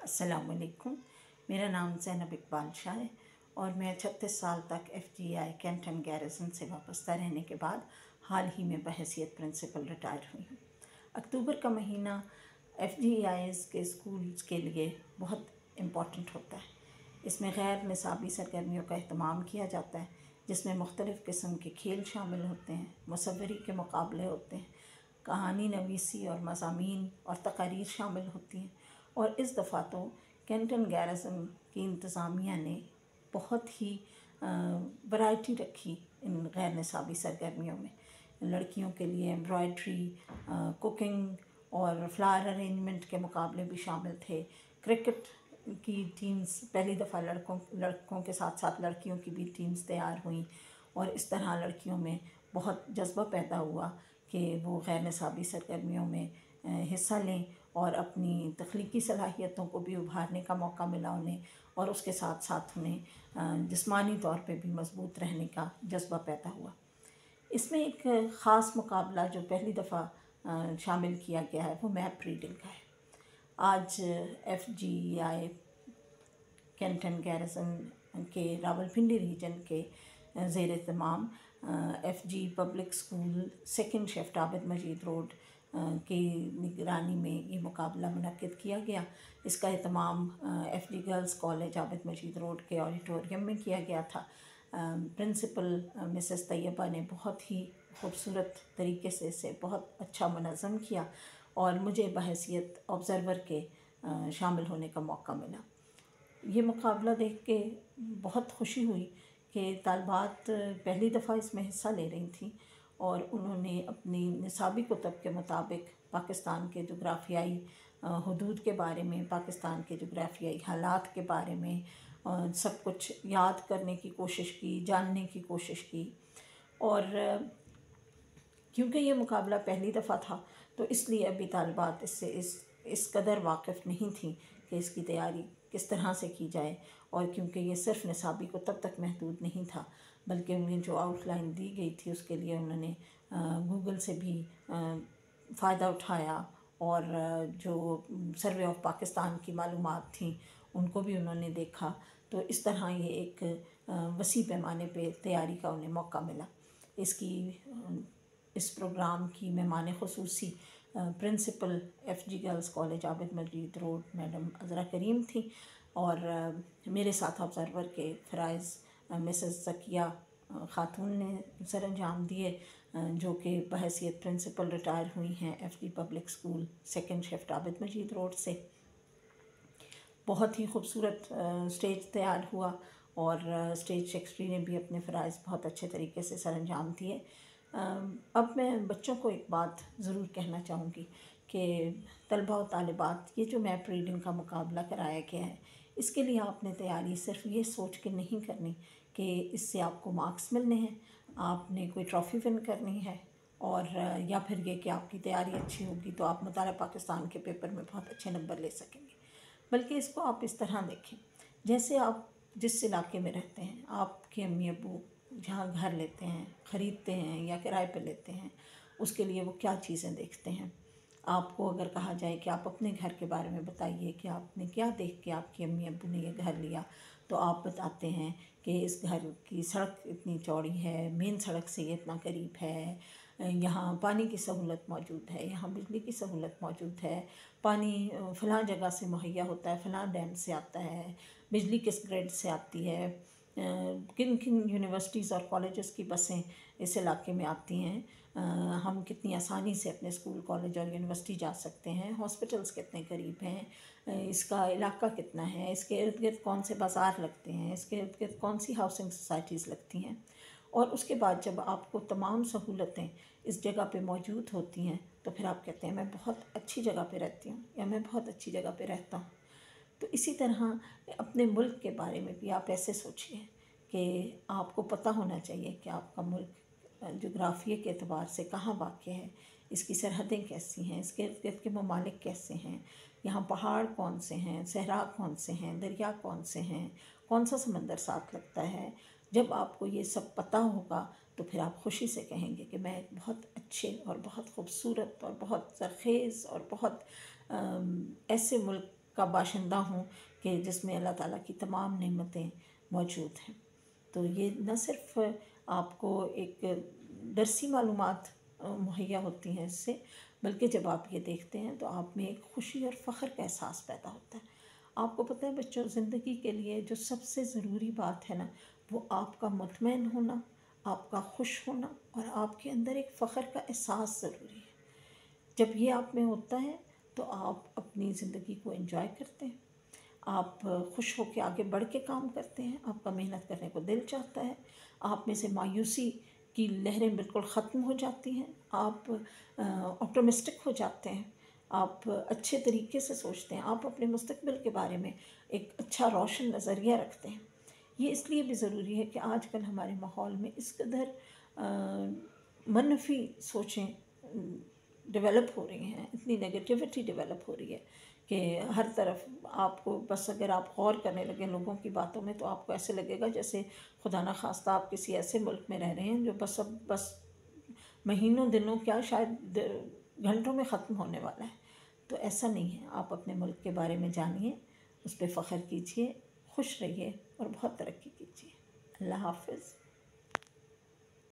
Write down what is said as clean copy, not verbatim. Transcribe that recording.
अस्सलाम वालेकुम। मेरा नाम ज़ैनब इकबाल शाह है और मैं 36 साल तक FGI कैंटन गैरिसन से वाबस्ता रहने के बाद हाल ही में बहैसियत प्रिंसिपल रिटायर हुई हूँ। अक्टूबर का महीना FGIs के स्कूल्स के लिए बहुत इम्पॉर्टेंट होता है। इसमें गैर निसाबी सरगर्मियों का अहतमाम किया जाता है, जिसमें मुख्तलिफ़ किस्म के खेल शामिल होते हैं, मुसव्वरी के मुकाबले होते हैं, कहानी नवीसी और मज़ामीन और तकारीर शामिल होती हैं। और इस दफ़ा तो कैंटन गैरिसन की इंतज़ामिया ने बहुत ही वैरायटी रखी इन गैर निसाबी सरगर्मियों में। लड़कियों के लिए एम्ब्रॉयड्री, कुकिंग और फ्लावर अरेंजमेंट के मुकाबले भी शामिल थे। क्रिकेट की टीम्स, पहली दफ़ा लड़कों के साथ साथ लड़कियों की भी टीम्स तैयार हुई और इस तरह लड़कियों में बहुत जज्बा पैदा हुआ कि वो गैर निसाबी सरगर्मियों में हिस्सा लें और अपनी तख्लीकी सलाहियतों को भी उभारने का मौका मिला उन्हें, और उसके साथ साथ उन्हें जिस्मानी तौर पे भी मजबूत रहने का जज्बा पैदा हुआ। इसमें एक ख़ास मुकाबला जो पहली दफ़ा शामिल किया गया है वो मैप रीडिंग का है। आज FGI कैंटन गैरिसन के रावलपिंडी रीजन के ज़ेर एहतमाम FG public school second shift Abid Majeed road की निगरानी में ये मुकाबला मुनक्किद किया गया। इसका एहतमाम FG girls college Abid Majeed road के ऑडिटोरियम में किया गया था। प्रिंसिपल मिसेस तैयबा ने बहुत ही खूबसूरत तरीके से इसे बहुत अच्छा मुनज़्ज़म किया और मुझे बहैसियत ऑब्ज़र्वर के शामिल होने का मौका मिला। ये मुकाबला देख के बहुत खुशी हुई कि तालिबात पहली दफ़ा इसमें हिस्सा ले रही थी और उन्होंने अपनी निसाबी कुतब के मुताबिक पाकिस्तान के जोग्राफियाई हदूद के बारे में, पाकिस्तान के जोग्राफियाई हालात के बारे में सब कुछ याद करने की कोशिश की, जानने की कोशिश की। और क्योंकि ये मुकाबला पहली दफ़ा था तो इसलिए अभी तालिबात इससे इस कदर वाकिफ़ नहीं थी कि इसकी तैयारी किस तरह से की जाए, और क्योंकि ये सिर्फ़ निसाबी को तब तक महदूद नहीं था बल्कि उन्हें जो आउटलाइन दी गई थी उसके लिए उन्होंने गूगल से भी फ़ायदा उठाया और जो सर्वे ऑफ पाकिस्तान की मालूमात थी उनको भी उन्होंने देखा। तो इस तरह ये एक वसी पैमाने पे तैयारी का उन्हें मौका मिला। इस प्रोग्राम की मेहमान ख़ुसूसी principal FG girls college Abid Majeed road madam Azra Karim थी और मेरे साथ ऑब्ज़र्वर के फ़राइज़ मिसेस ज़किया ख़ातून ने सर अंजाम दिए, जो कि बहैसियत प्रिंसिपल रिटायर हुई हैं FG public school second shift Abid Majeed road से। बहुत ही खूबसूरत स्टेज तैयार हुआ और स्टेज सेक्रेटरी ने भी अपने फ़राइज़ बहुत अच्छे तरीके से सर अंजाम दिए। अब मैं बच्चों को एक बात ज़रूर कहना चाहूँगी कि तलबा और तालिबात, ये जो मैप रीडिंग का मुकाबला कराया गया है इसके लिए आपने तैयारी सिर्फ ये सोच के नहीं करनी कि इससे आपको मार्क्स मिलने हैं, आपने कोई ट्रॉफ़ी विन करनी है और या फिर ये कि आपकी तैयारी अच्छी होगी तो आप मुताला पाकिस्तान के पेपर में बहुत अच्छे नंबर ले सकेंगे। बल्कि इसको आप इस तरह देखें, जैसे आप जिस इलाके में रहते हैं, आपके अम्मी अब्बू जहाँ घर लेते हैं, ख़रीदते हैं या किराए पे लेते हैं, उसके लिए वो क्या चीज़ें देखते हैं। आपको अगर कहा जाए कि आप अपने घर के बारे में बताइए कि आपने क्या देख के आपकी अम्मी अब्बू ने ये घर लिया, तो आप बताते हैं कि इस घर की सड़क इतनी चौड़ी है, मेन सड़क से ये इतना करीब है, यहाँ पानी की सहूलत मौजूद है, यहाँ बिजली की सहूलत मौजूद है, पानी फ़लाँ जगह से मुहैया होता है, फ़लाँ डैम से आता है, बिजली किस ग्रिड से आती है, किन किन यूनिवर्सिटीज़ और कॉलेजेस की बसें इस इलाके में आती हैं, हम कितनी आसानी से अपने स्कूल कॉलेज और यूनिवर्सिटी जा सकते हैं, हॉस्पिटल्स कितने करीब हैं, इसका इलाका कितना है, इसके इर्द गिर्द कौन से बाज़ार लगते हैं, इसके इर्द गिर्द कौन सी हाउसिंग सोसाइटीज़ लगती हैं। और उसके बाद जब आपको तमाम सहूलतें इस जगह पे मौजूद होती हैं तो फिर आप कहते हैं मैं बहुत अच्छी जगह पे रहती हूँ या मैं बहुत अच्छी जगह पे रहता हूँ। तो इसी तरह अपने मुल्क के बारे में भी आप ऐसे सोचिए कि आपको पता होना चाहिए कि आपका मुल्क जोग्राफ़िया के एतबार से कहाँ वाक़ है, इसकी सरहदें कैसी हैं, इसके इर्द गिर्द के ममालिक कैसे हैं, यहाँ पहाड़ कौन से हैं, सहरा कौन से हैं, दरिया कौन से हैं, कौन सा समंदर साथ लगता है। जब आपको ये सब पता होगा तो फिर आप खुशी से कहेंगे कि मैं एक बहुत अच्छे और बहुत ख़ूबसूरत और बहुत ज़रख़ेज़ और बहुत ऐसे मुल्क کا باشندہ ہوں کہ جس میں اللہ تعالیٰ کی تمام نعمتیں موجود ہیں۔ تو یہ نہ صرف آپ کو ایک درسی معلومات مہیا ہوتی ہیں اس سے، بلکہ جب آپ یہ دیکھتے ہیں تو آپ میں ایک خوشی اور فخر کا احساس پیدا ہوتا ہے۔ آپ کو پتہ ہے بچوں، زندگی کے لیے جو سب سے ضروری بات ہے نا، وہ آپ کا مطمئن ہونا، آپ کا خوش ہونا، اور آپ کے اندر ایک فخر کا احساس ضروری ہے۔ جب یہ آپ میں ہوتا ہے تو آپ اپنی زندگی کو انجوائے کرتے ہیں، آپ خوش ہو کے آگے بڑھ کے کام کرتے ہیں، آپ کا محنت کرنے کو دل چاہتا ہے، آپ میں سے مایوسی کی لہریں بالکل ختم ہو جاتی ہیں، آپ آپٹمسٹک ہو جاتے ہیں، آپ اچھے طریقے سے سوچتے ہیں، آپ اپنے مستقبل کے بارے میں ایک اچھا روشن نظریہ رکھتے ہیں۔ یہ اس لیے بھی ضروری ہے کہ آج کل ہمارے ماحول میں اس قدر منفی سوچیں ڈیولپ ہو رہی ہیں، اتنی نگیٹیوٹی ڈیولپ ہو رہی ہے کہ ہر طرف آپ کو بس اگر آپ غور کرنے لگیں لوگوں کی باتوں میں تو آپ کو ایسے لگے گا جیسے خدا نخواستہ آپ کسی ایسے ملک میں رہ رہے ہیں جو بس مہینوں دنوں کیا شاید گھنٹوں میں ختم ہونے والا ہے۔ تو ایسا نہیں ہے، آپ اپنے ملک کے بارے میں جانیے، اس پہ فخر کیجیے، خوش رہیے اور بہت ترقی کیجیے۔ اللہ حافظ۔